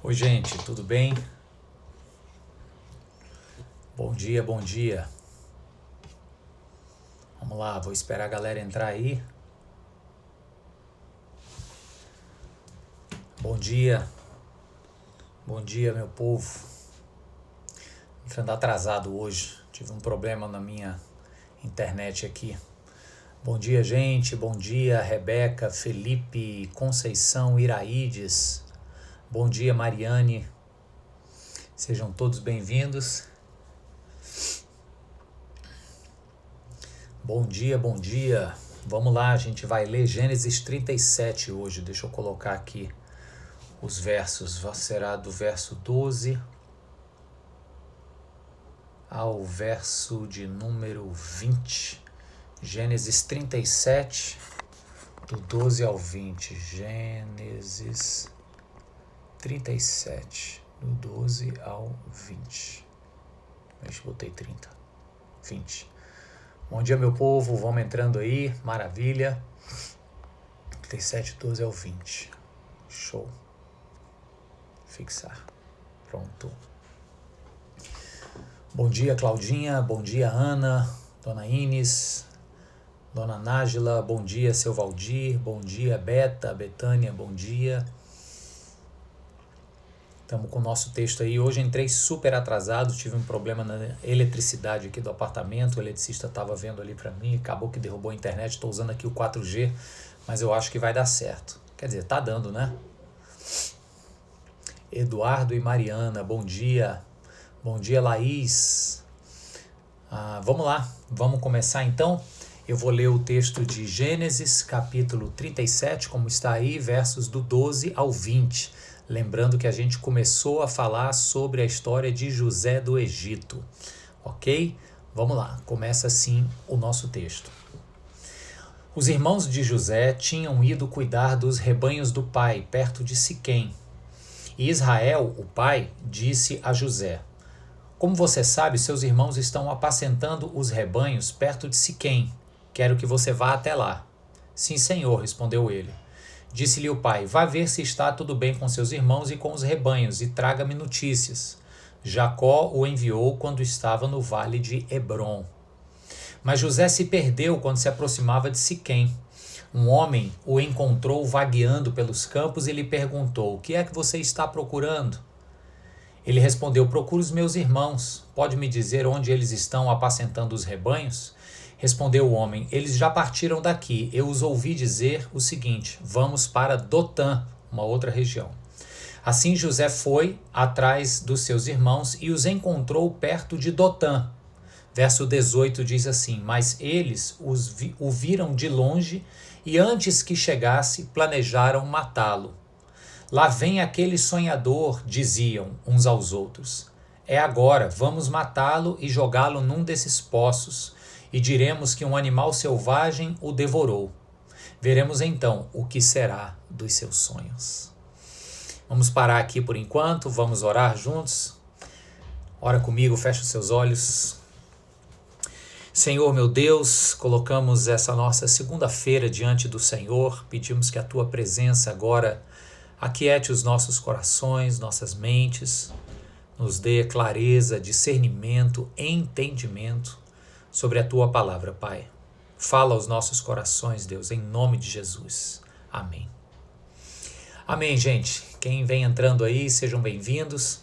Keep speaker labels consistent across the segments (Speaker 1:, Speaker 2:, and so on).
Speaker 1: Oi, gente, tudo bem? Bom dia, bom dia. Vamos lá, vou esperar a galera entrar aí. Bom dia, meu povo. Entrando atrasado hoje, tive um problema na minha internet aqui. Bom dia, gente, bom dia, Rebeca, Felipe, Conceição, Iraídes. Bom dia, Mariane. Sejam todos bem-vindos. Bom dia, bom dia. Vamos lá, a gente vai ler Gênesis 37 hoje. Deixa eu colocar aqui os versos. Será do verso 12 ao verso de número 20. Gênesis 37, do 12 ao 20. Gênesis 37, do 12 ao 20. Deixa eu botei 30. 20. Bom dia, meu povo. Vamos entrando aí. Maravilha. 37, 12 ao 20. Show. Fixar. Pronto. Bom dia, Claudinha. Bom dia, Ana. Dona Ines. Dona Nájila. Bom dia, seu Valdir. Bom dia, Beta. Betânia. Bom dia. Estamos com o nosso texto aí. Hoje entrei super atrasado. Tive um problema na eletricidade aqui do apartamento. O eletricista estava vendo ali para mim. Acabou que derrubou a internet. Estou usando aqui o 4G. Mas eu acho que vai dar certo. Quer dizer, tá dando, né? Eduardo e Mariana. Bom dia. Bom dia, Laís. Vamos lá, vamos começar então. Eu vou ler o texto de Gênesis, capítulo 37, como está aí, versos do 12 ao 20. Lembrando que a gente começou a falar sobre a história de José do Egito, ok? Vamos lá, começa assim o nosso texto. Os irmãos de José tinham ido cuidar dos rebanhos do pai, perto de Siquém. E Israel, o pai, disse a José: Como você sabe, seus irmãos estão apacentando os rebanhos perto de Siquém. Quero que você vá até lá. Sim, senhor, respondeu ele. Disse-lhe o pai: Vá ver se está tudo bem com seus irmãos e com os rebanhos, e traga-me notícias. Jacó o enviou quando estava no vale de Hebrom. Mas José se perdeu quando se aproximava de Siquém. Um homem o encontrou vagueando pelos campos e lhe perguntou: O que é que você está procurando? Ele respondeu: Procuro os meus irmãos. Pode me dizer onde eles estão apacentando os rebanhos? Respondeu o homem: Eles já partiram daqui. Eu os ouvi dizer o seguinte: Vamos para Dotã, uma outra região. Assim José foi atrás dos seus irmãos e os encontrou perto de Dotã. Verso 18 diz assim: Mas eles o viram de longe e antes que chegasse planejaram matá-lo. Lá vem aquele sonhador, diziam uns aos outros. É agora, vamos matá-lo e jogá-lo num desses poços, e diremos que um animal selvagem o devorou. Veremos então o que será dos seus sonhos. Vamos parar aqui por enquanto, vamos orar juntos. Ora comigo, fecha os seus olhos. Senhor, meu Deus, colocamos essa nossa segunda-feira diante do Senhor, pedimos que a Tua presença agora aquiete os nossos corações, nossas mentes, nos dê clareza, discernimento, entendimento sobre a Tua palavra, Pai. Fala aos nossos corações, Deus, em nome de Jesus. Amém. Amém, gente. Quem vem entrando aí, sejam bem-vindos.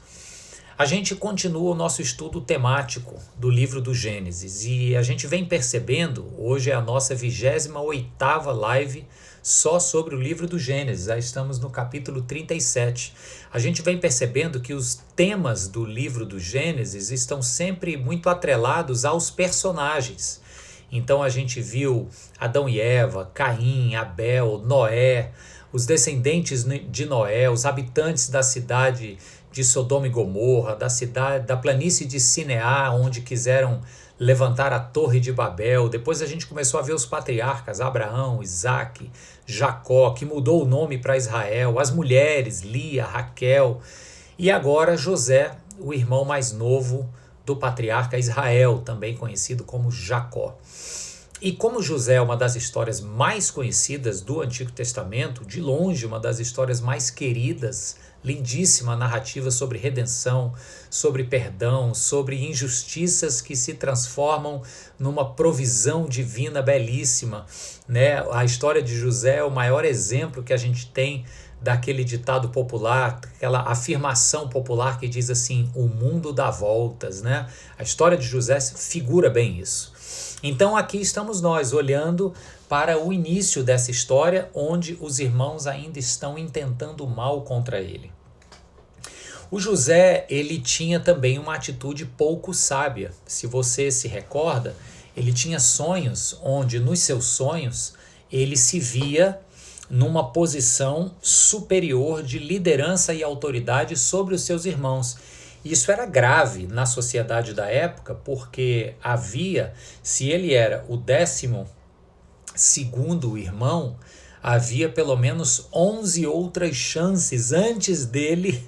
Speaker 1: A gente continua o nosso estudo temático do livro do Gênesis e a gente vem percebendo, hoje é a nossa 28ª live só sobre o livro do Gênesis, já estamos no capítulo 37. A gente vem percebendo que os temas do livro do Gênesis estão sempre muito atrelados aos personagens. Então a gente viu Adão e Eva, Caim, Abel, Noé, os descendentes de Noé, os habitantes da cidade de Sodoma e Gomorra, da planície de Sinear, onde quiseram levantar a Torre de Babel. Depois a gente começou a ver os patriarcas, Abraão, Isaac, Jacó, que mudou o nome para Israel, as mulheres, Lia, Raquel, e agora José, o irmão mais novo do patriarca Israel, também conhecido como Jacó. E como José é uma das histórias mais conhecidas do Antigo Testamento, de longe uma das histórias mais queridas, lindíssima narrativa sobre redenção, sobre perdão, sobre injustiças que se transformam numa provisão divina belíssima, né? A história de José é o maior exemplo que a gente tem daquele ditado popular, aquela afirmação popular que diz assim: o mundo dá voltas, né? A história de José figura bem isso. Então aqui estamos nós olhando para o início dessa história, onde os irmãos ainda estão intentando mal contra ele. O José, ele tinha também uma atitude pouco sábia. Se você se recorda, ele tinha sonhos onde nos seus sonhos ele se via numa posição superior de liderança e autoridade sobre os seus irmãos. Isso era grave na sociedade da época, porque havia, se ele era o 12º irmão, havia pelo menos 11 outras chances antes dele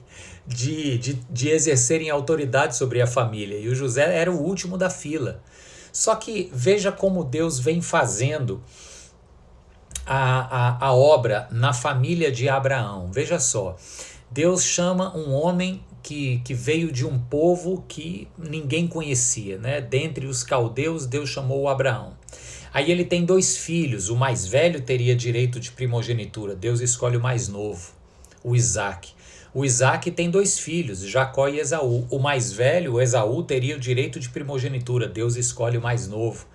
Speaker 1: de exercerem autoridade sobre a família. E o José era o último da fila. Só que veja como Deus vem fazendo a obra na família de Abraão. Veja só, Deus chama um homem que veio de um povo que ninguém conhecia, né? Dentre os caldeus, Deus chamou Abraão. Aí ele tem 2 filhos, o mais velho teria direito de primogenitura, Deus escolhe o mais novo, o Isaac. O Isaac tem 2 filhos, Jacó e Esaú. O mais velho, o Esaú, teria o direito de primogenitura, Deus escolhe o mais novo.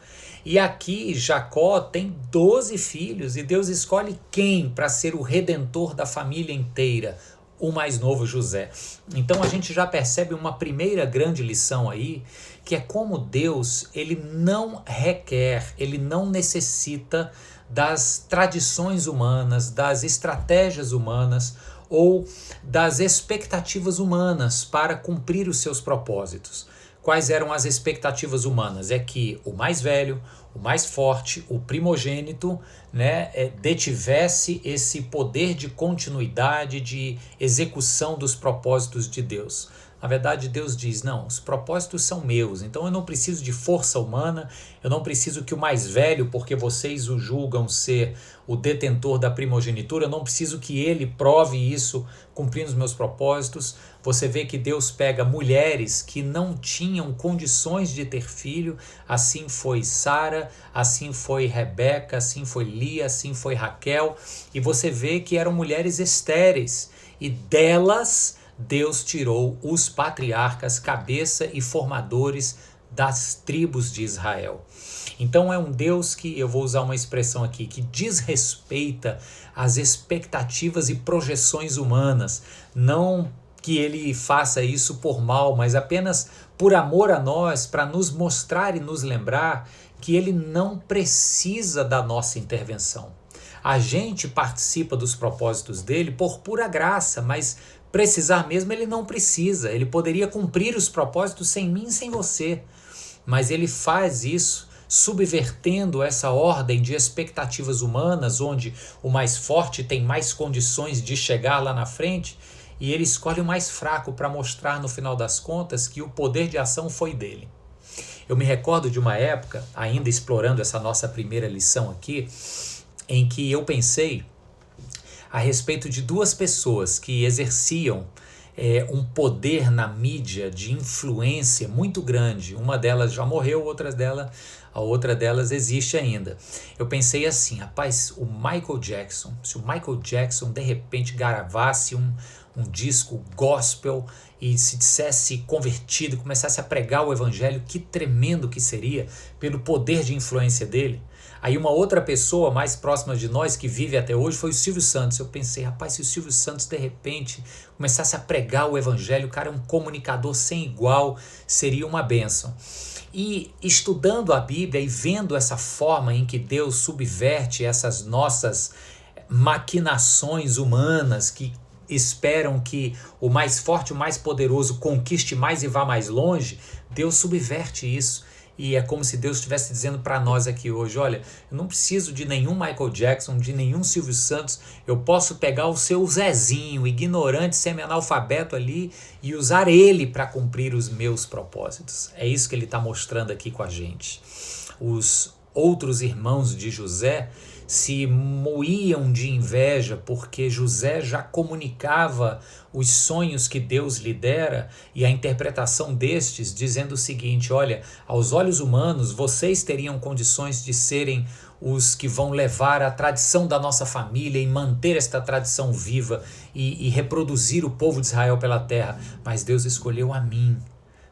Speaker 1: E aqui Jacó tem 12 filhos e Deus escolhe quem para ser o redentor da família inteira? O mais novo, José. Então a gente já percebe uma primeira grande lição aí, que é como Deus, ele não requer, ele não necessita das tradições humanas, das estratégias humanas ou das expectativas humanas para cumprir os seus propósitos. Quais eram as expectativas humanas? É que o mais velho, o mais forte, o primogênito, né, detivesse esse poder de continuidade, de execução dos propósitos de Deus. Na verdade, Deus diz, não, os propósitos são meus, então eu não preciso de força humana, eu não preciso que o mais velho, porque vocês o julgam ser o detentor da primogenitura, eu não preciso que ele prove isso cumprindo os meus propósitos. Você vê que Deus pega mulheres que não tinham condições de ter filho, assim foi Sara, assim foi Rebeca, assim foi Lia, assim foi Raquel, e você vê que eram mulheres estéreis, e delas Deus tirou os patriarcas, cabeça e formadores das tribos de Israel. Então é um Deus que, eu vou usar uma expressão aqui, que desrespeita as expectativas e projeções humanas, não que ele faça isso por mal, mas apenas por amor a nós, para nos mostrar e nos lembrar que ele não precisa da nossa intervenção. A gente participa dos propósitos dele por pura graça, mas precisar mesmo ele não precisa. Ele poderia cumprir os propósitos sem mim e sem você. Mas ele faz isso subvertendo essa ordem de expectativas humanas, onde o mais forte tem mais condições de chegar lá na frente, e ele escolhe o mais fraco para mostrar no final das contas que o poder de ação foi dele. Eu me recordo de uma época, ainda explorando essa nossa primeira lição aqui, em que eu pensei a respeito de 2 pessoas que exerciam um poder na mídia de influência muito grande. Uma delas já morreu, a outra delas existe ainda. Eu pensei assim, rapaz, o Michael Jackson, se o Michael Jackson de repente gravasse um disco gospel e se dissesse convertido, começasse a pregar o evangelho, que tremendo que seria pelo poder de influência dele. Aí uma outra pessoa mais próxima de nós que vive até hoje foi o Silvio Santos. Eu pensei, rapaz, se o Silvio Santos de repente começasse a pregar o evangelho, o cara é um comunicador sem igual, seria uma bênção. E estudando a Bíblia e vendo essa forma em que Deus subverte essas nossas maquinações humanas que esperam que o mais forte, o mais poderoso conquiste mais e vá mais longe, Deus subverte isso. E é como se Deus estivesse dizendo para nós aqui hoje, olha, eu não preciso de nenhum Michael Jackson, de nenhum Silvio Santos, eu posso pegar o seu Zezinho, ignorante, semi-analfabeto ali, e usar ele para cumprir os meus propósitos. É isso que ele está mostrando aqui com a gente. Os outros irmãos de José se moíam de inveja porque José já comunicava os sonhos que Deus lhe dera e a interpretação destes, dizendo o seguinte: olha, aos olhos humanos vocês teriam condições de serem os que vão levar a tradição da nossa família e manter esta tradição viva e reproduzir o povo de Israel pela terra, mas Deus escolheu a mim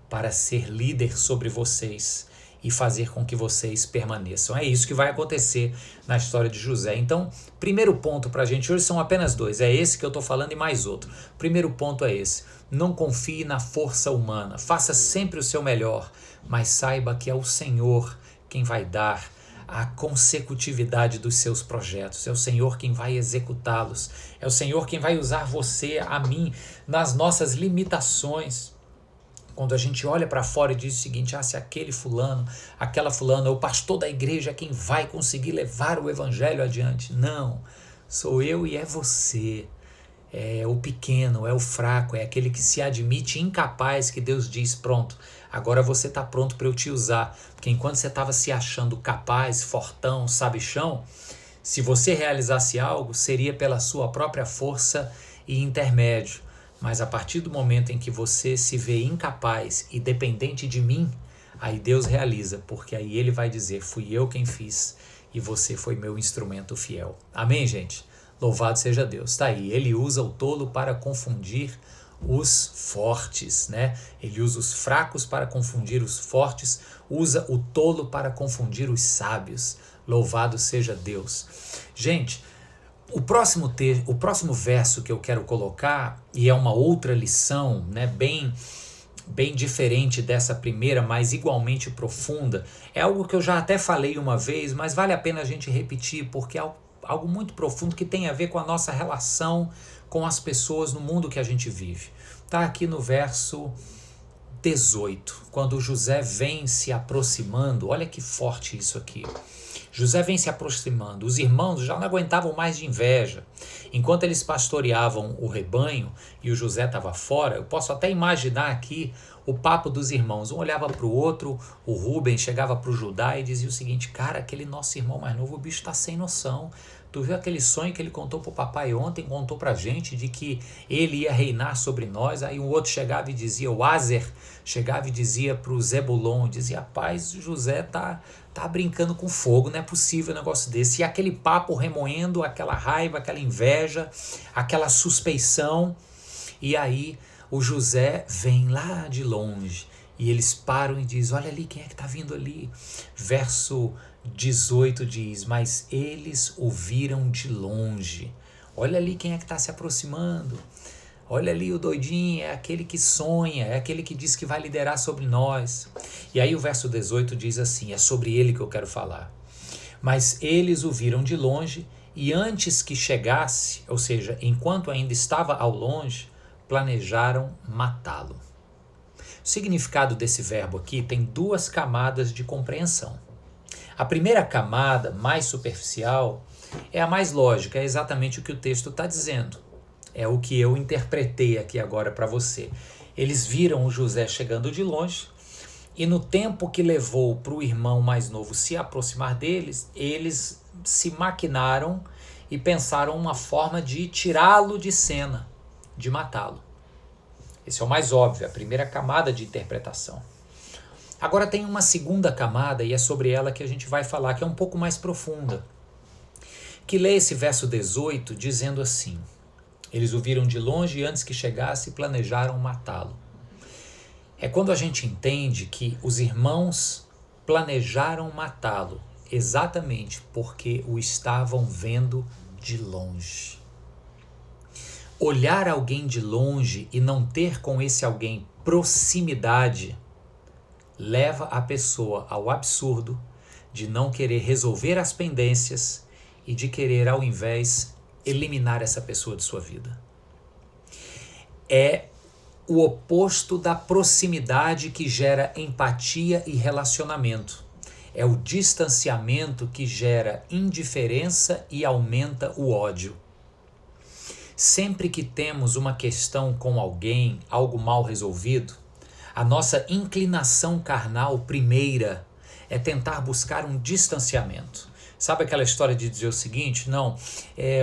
Speaker 1: para ser líder sobre vocês e fazer com que vocês permaneçam. É isso que vai acontecer na história de José. Então, primeiro ponto para a gente hoje são apenas dois. É esse que eu estou falando e mais outro. Primeiro ponto é esse. Não confie na força humana. Faça sempre o seu melhor, mas saiba que é o Senhor quem vai dar a consecutividade dos seus projetos. É o Senhor quem vai executá-los. É o Senhor quem vai usar você, a mim, nas nossas limitações. Quando a gente olha para fora e diz o seguinte: se aquele fulano, aquela fulana, o pastor da igreja é quem vai conseguir levar o evangelho adiante. Não, sou eu e é você. É o pequeno, é o fraco, é aquele que se admite incapaz, que Deus diz: pronto, agora você está pronto para eu te usar. Porque enquanto você estava se achando capaz, fortão, sabichão, se você realizasse algo, seria pela sua própria força e intermédio. Mas a partir do momento em que você se vê incapaz e dependente de mim, aí Deus realiza, porque aí ele vai dizer: fui eu quem fiz e você foi meu instrumento fiel. Amém, gente? Louvado seja Deus. Tá aí, ele usa o tolo para confundir os fortes, né? Ele usa os fracos para confundir os fortes, usa o tolo para confundir os sábios. Louvado seja Deus. Gente, o próximo verso que eu quero colocar, e é uma outra lição, né, bem diferente dessa primeira, mas igualmente profunda, é algo que eu já até falei uma vez, mas vale a pena a gente repetir, porque é algo muito profundo que tem a ver com a nossa relação com as pessoas no mundo que a gente vive. Está aqui no verso 18, quando José vem se aproximando. Olha que forte isso aqui. José vem se aproximando, os irmãos já não aguentavam mais de inveja. Enquanto eles pastoreavam o rebanho e o José estava fora, eu posso até imaginar aqui o papo dos irmãos. Um olhava para o outro, o Rubem chegava para o Judá e dizia o seguinte: cara, aquele nosso irmão mais novo, o bicho está sem noção. Tu viu aquele sonho que ele contou para o papai ontem, contou para a gente de que ele ia reinar sobre nós? Aí um outro chegava e dizia, o Azer chegava e dizia para o Zebulon, dizia: rapaz, José tá brincando com fogo, não é possível um negócio desse. E aquele papo remoendo, aquela raiva, aquela inveja, aquela suspeição. E aí o José vem lá de longe e eles param e dizem: olha ali, quem é que está vindo ali? Verso 18 diz: mas eles o viram de longe. Olha ali quem é que está se aproximando. Olha ali o doidinho, é aquele que sonha, é aquele que diz que vai liderar sobre nós. E aí o verso 18 diz assim, é sobre ele que eu quero falar. Mas eles o viram de longe e antes que chegasse, ou seja, enquanto ainda estava ao longe, planejaram matá-lo. O significado desse verbo aqui tem duas camadas de compreensão. A primeira camada, mais superficial, é a mais lógica, é exatamente o que o texto está dizendo. É o que eu interpretei aqui agora para você. Eles viram o José chegando de longe e no tempo que levou para o irmão mais novo se aproximar deles, eles se maquinaram e pensaram uma forma de tirá-lo de cena, de matá-lo. Esse é o mais óbvio, a primeira camada de interpretação. Agora tem uma segunda camada, e é sobre ela que a gente vai falar, que é um pouco mais profunda, que lê esse verso 18 dizendo assim: eles o viram de longe e antes que chegasse planejaram matá-lo. É quando a gente entende que os irmãos planejaram matá-lo exatamente porque o estavam vendo de longe. Olhar alguém de longe e não ter com esse alguém proximidade leva a pessoa ao absurdo de não querer resolver as pendências e de querer, ao invés, eliminar essa pessoa de sua vida. É o oposto da proximidade que gera empatia e relacionamento. É o distanciamento que gera indiferença e aumenta o ódio. Sempre que temos uma questão com alguém, algo mal resolvido, a nossa inclinação carnal primeira é tentar buscar um distanciamento. Sabe aquela história de dizer o seguinte, não,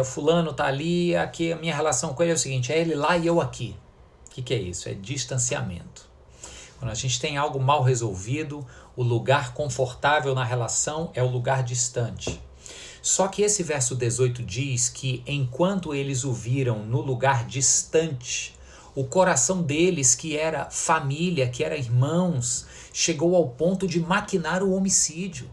Speaker 1: fulano tá ali, aqui a minha relação com ele é o seguinte, é ele lá e eu aqui. O que é isso? É distanciamento. Quando a gente tem algo mal resolvido, o lugar confortável na relação é o lugar distante. Só que esse verso 18 diz que enquanto eles o viram no lugar distante, o coração deles, que era família, que era irmãos, chegou ao ponto de maquinar o homicídio.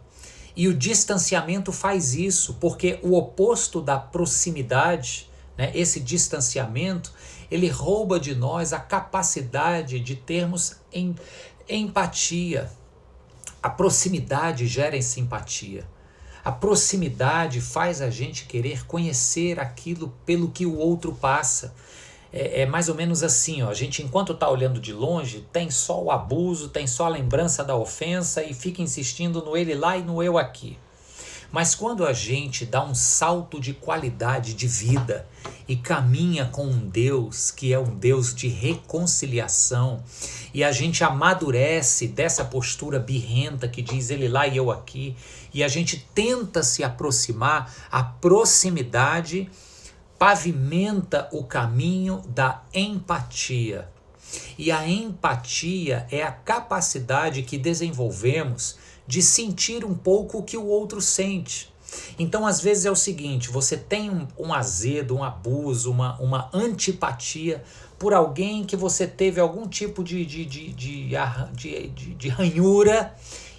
Speaker 1: E o distanciamento faz isso, porque o oposto da proximidade, né, esse distanciamento, ele rouba de nós a capacidade de termos empatia. A proximidade gera simpatia. A proximidade faz a gente querer conhecer aquilo pelo que o outro passa. É mais ou menos assim, ó, a gente enquanto está olhando de longe, tem só o abuso, tem só a lembrança da ofensa e fica insistindo no ele lá e no eu aqui. Mas quando a gente dá um salto de qualidade de vida e caminha com um Deus que é um Deus de reconciliação, e a gente amadurece dessa postura birrenta que diz ele lá e eu aqui, e a gente tenta se aproximar, a proximidade pavimenta o caminho da empatia. E a empatia é a capacidade que desenvolvemos de sentir um pouco o que o outro sente. Então, às vezes é o seguinte, você tem um azedo, um abuso, uma antipatia por alguém que você teve algum tipo de ranhura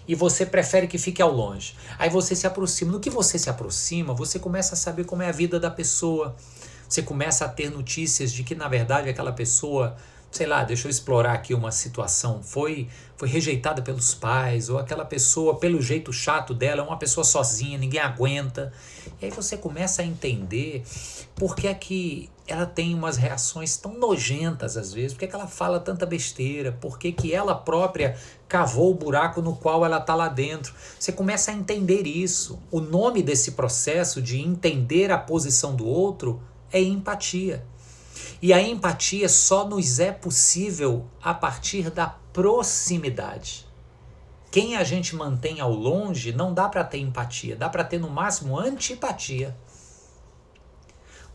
Speaker 1: e você prefere que fique ao longe. Aí você se aproxima. No que você se aproxima, você começa a saber como é a vida da pessoa. Você começa a ter notícias de que, na verdade, aquela pessoa, sei lá, deixa eu explorar aqui uma situação, foi rejeitada pelos pais, ou aquela pessoa, pelo jeito chato dela, é uma pessoa sozinha, ninguém aguenta. E aí você começa a entender por que é que ela tem umas reações tão nojentas às vezes, por que é que ela fala tanta besteira, por que que ela própria cavou o buraco no qual ela está lá dentro. Você começa a entender isso. O nome desse processo de entender a posição do outro é empatia. E a empatia só nos é possível a partir da proximidade. Quem a gente mantém ao longe não dá para ter empatia, dá para ter no máximo antipatia.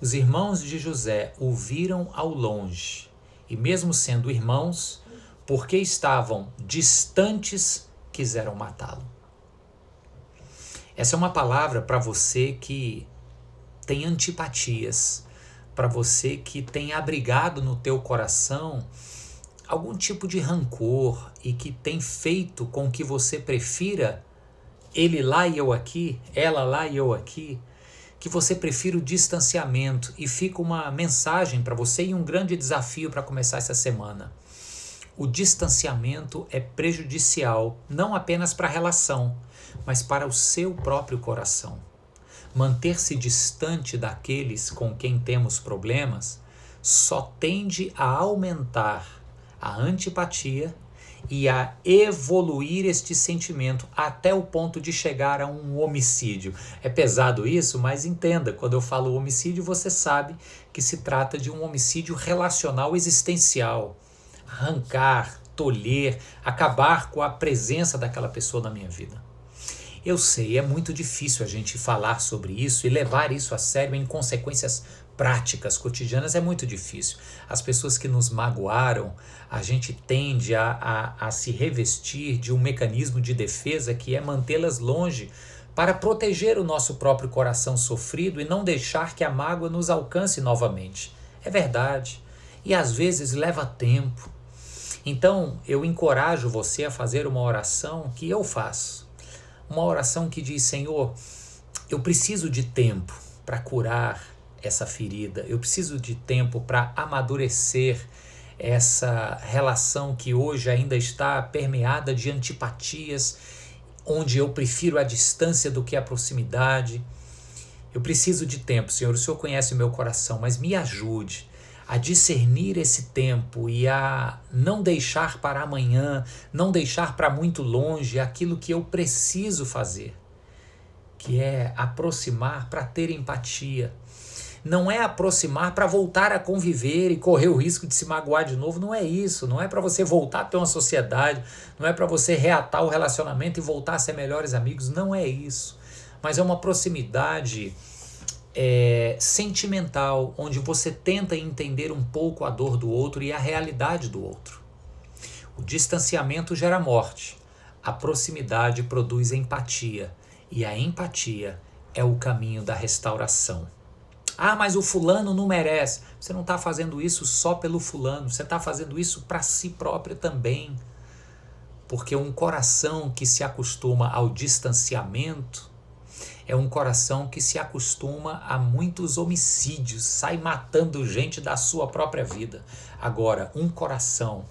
Speaker 1: Os irmãos de José o viram ao longe, e mesmo sendo irmãos, porque estavam distantes, quiseram matá-lo. Essa é uma palavra para você que tem antipatias, para você que tem abrigado no teu coração algum tipo de rancor e que tem feito com que você prefira ele lá e eu aqui, ela lá e eu aqui, que você prefira o distanciamento. E fica uma mensagem para você e um grande desafio para começar essa semana. O distanciamento é prejudicial não apenas para a relação, mas para o seu próprio coração. Manter-se distante daqueles com quem temos problemas só tende a aumentar a antipatia e a evoluir este sentimento até o ponto de chegar a um homicídio. É pesado isso, mas entenda, quando eu falo homicídio, você sabe que se trata de um homicídio relacional existencial. Arrancar, tolher, acabar com a presença daquela pessoa na minha vida. Eu sei, é muito difícil a gente falar sobre isso e levar isso a sério em consequências práticas, cotidianas, é muito difícil. As pessoas que nos magoaram, a gente tende a se revestir de um mecanismo de defesa que é mantê-las longe para proteger o nosso próprio coração sofrido e não deixar que a mágoa nos alcance novamente. É verdade. E às vezes leva tempo. Então, eu encorajo você a fazer uma oração que eu faço. Uma oração que diz, Senhor, eu preciso de tempo para curar essa ferida, eu preciso de tempo para amadurecer essa relação que hoje ainda está permeada de antipatias, onde eu prefiro a distância do que a proximidade. Eu preciso de tempo, Senhor, o Senhor conhece o meu coração, mas me ajude a discernir esse tempo e a não deixar para amanhã, não deixar para muito longe aquilo que eu preciso fazer, que é aproximar para ter empatia. Não é aproximar para voltar a conviver e correr o risco de se magoar de novo. Não é isso. Não é para você voltar a ter uma sociedade. Não é para você reatar o relacionamento e voltar a ser melhores amigos. Não é isso. Mas é uma proximidade sentimental, onde você tenta entender um pouco a dor do outro e a realidade do outro. O distanciamento gera morte. A proximidade produz empatia. E a empatia é o caminho da restauração. Ah, mas o fulano não merece. Você não está fazendo isso só pelo fulano, você está fazendo isso para si próprio também. Porque um coração que se acostuma ao distanciamento é um coração que se acostuma a muitos homicídios, sai matando gente da sua própria vida. Agora, um coração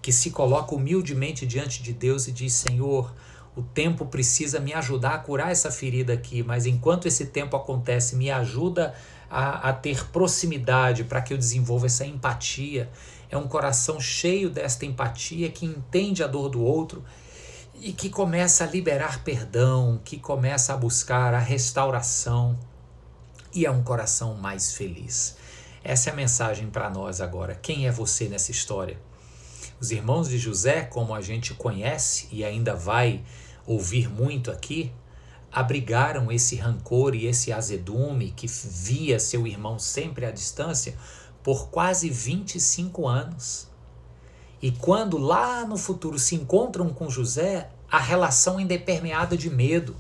Speaker 1: que se coloca humildemente diante de Deus e diz: Senhor, o tempo precisa me ajudar a curar essa ferida aqui, mas enquanto esse tempo acontece, me ajuda a ter proximidade para que eu desenvolva essa empatia. É um coração cheio desta empatia que entende a dor do outro e que começa a liberar perdão, que começa a buscar a restauração, e é um coração mais feliz. Essa é a mensagem para nós agora. Quem é você nessa história? Os irmãos de José, como a gente conhece e ainda vai ouvir muito aqui, abrigaram esse rancor e esse azedume que via seu irmão sempre à distância por quase 25 anos. E quando lá no futuro se encontram com José, a relação ainda é permeada de medo,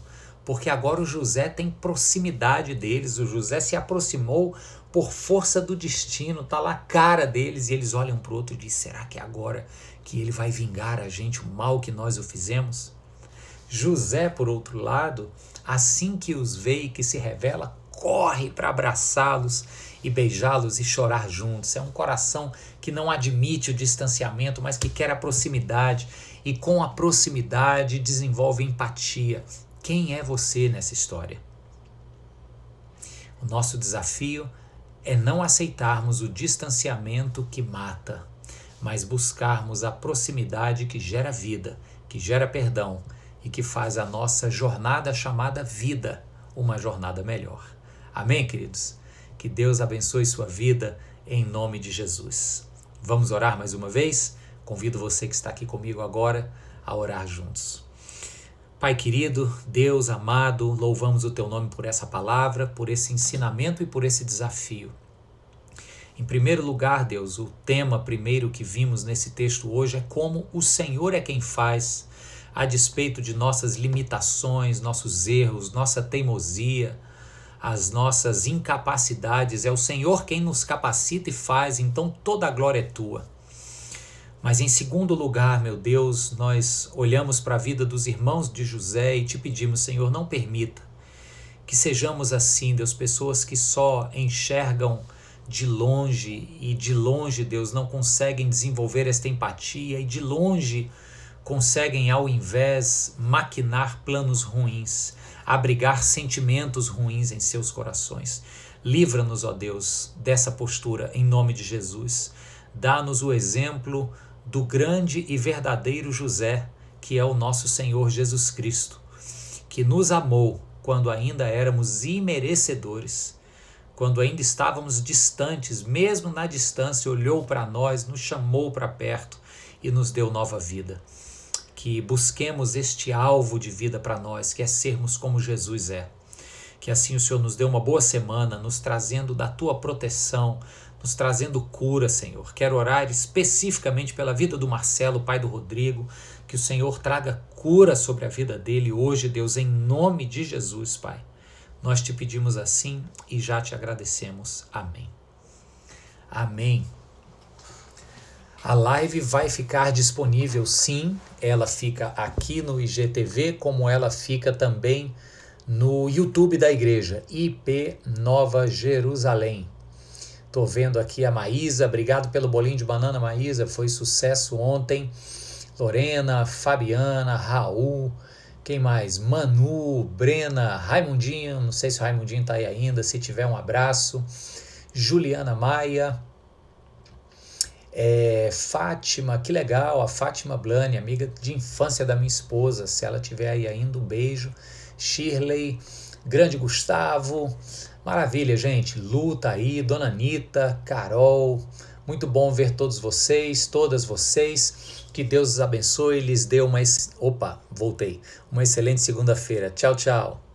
Speaker 1: porque agora o José tem proximidade deles, o José se aproximou por força do destino, está lá a cara deles, e eles olham para o outro e dizem: será que é agora que ele vai vingar a gente o mal que nós o fizemos? José, por outro lado, assim que os vê e que se revela, corre para abraçá-los e beijá-los e chorar juntos. É um coração que não admite o distanciamento, mas que quer a proximidade, e com a proximidade desenvolve empatia. Quem é você nessa história? O nosso desafio é não aceitarmos o distanciamento que mata, mas buscarmos a proximidade que gera vida, que gera perdão e que faz a nossa jornada chamada vida uma jornada melhor. Amém, queridos? Que Deus abençoe sua vida em nome de Jesus. Vamos orar mais uma vez? Convido você que está aqui comigo agora a orar juntos. Pai querido, Deus amado, louvamos o teu nome por essa palavra, por esse ensinamento e por esse desafio. Em primeiro lugar, Deus, o tema primeiro que vimos nesse texto hoje é como o Senhor é quem faz, a despeito de nossas limitações, nossos erros, nossa teimosia, as nossas incapacidades. É o Senhor quem nos capacita e faz, então toda a glória é tua. Mas em segundo lugar, meu Deus, nós olhamos para a vida dos irmãos de José e te pedimos: Senhor, não permita que sejamos assim, Deus, pessoas que só enxergam de longe e de longe, Deus, não conseguem desenvolver esta empatia e de longe conseguem, ao invés, maquinar planos ruins, abrigar sentimentos ruins em seus corações. Livra-nos, ó Deus, dessa postura em nome de Jesus. Dá-nos o exemplo do grande e verdadeiro José, que é o nosso Senhor Jesus Cristo, que nos amou quando ainda éramos imerecedores, quando ainda estávamos distantes, mesmo na distância, olhou para nós, nos chamou para perto e nos deu nova vida. Que busquemos este alvo de vida para nós, que é sermos como Jesus é. Que assim o Senhor nos dê uma boa semana, nos trazendo da tua proteção, nos trazendo cura, Senhor. Quero orar especificamente pela vida do Marcelo, pai do Rodrigo, que o Senhor traga cura sobre a vida dele hoje, Deus, em nome de Jesus, Pai. Nós te pedimos assim e já te agradecemos. Amém. Amém. A live vai ficar disponível, sim, ela fica aqui no IGTV, como ela fica também no YouTube da igreja, IP Nova Jerusalém. Tô vendo aqui a Maísa, obrigado pelo bolinho de banana, Maísa, foi sucesso ontem. Lorena, Fabiana, Raul, quem mais? Manu, Brena, Raimundinho, não sei se o Raimundinho tá aí ainda, se tiver um abraço. Juliana Maia, Fátima, que legal, a Fátima Blane, amiga de infância da minha esposa, se ela tiver aí ainda, um beijo. Shirley, grande Gustavo, Maravilha, gente. Lu tá aí, Dona Anitta, Carol. Muito bom ver todos vocês, todas vocês. Que Deus os abençoe e lhes dê uma... Opa, voltei. Uma excelente segunda-feira. Tchau, tchau.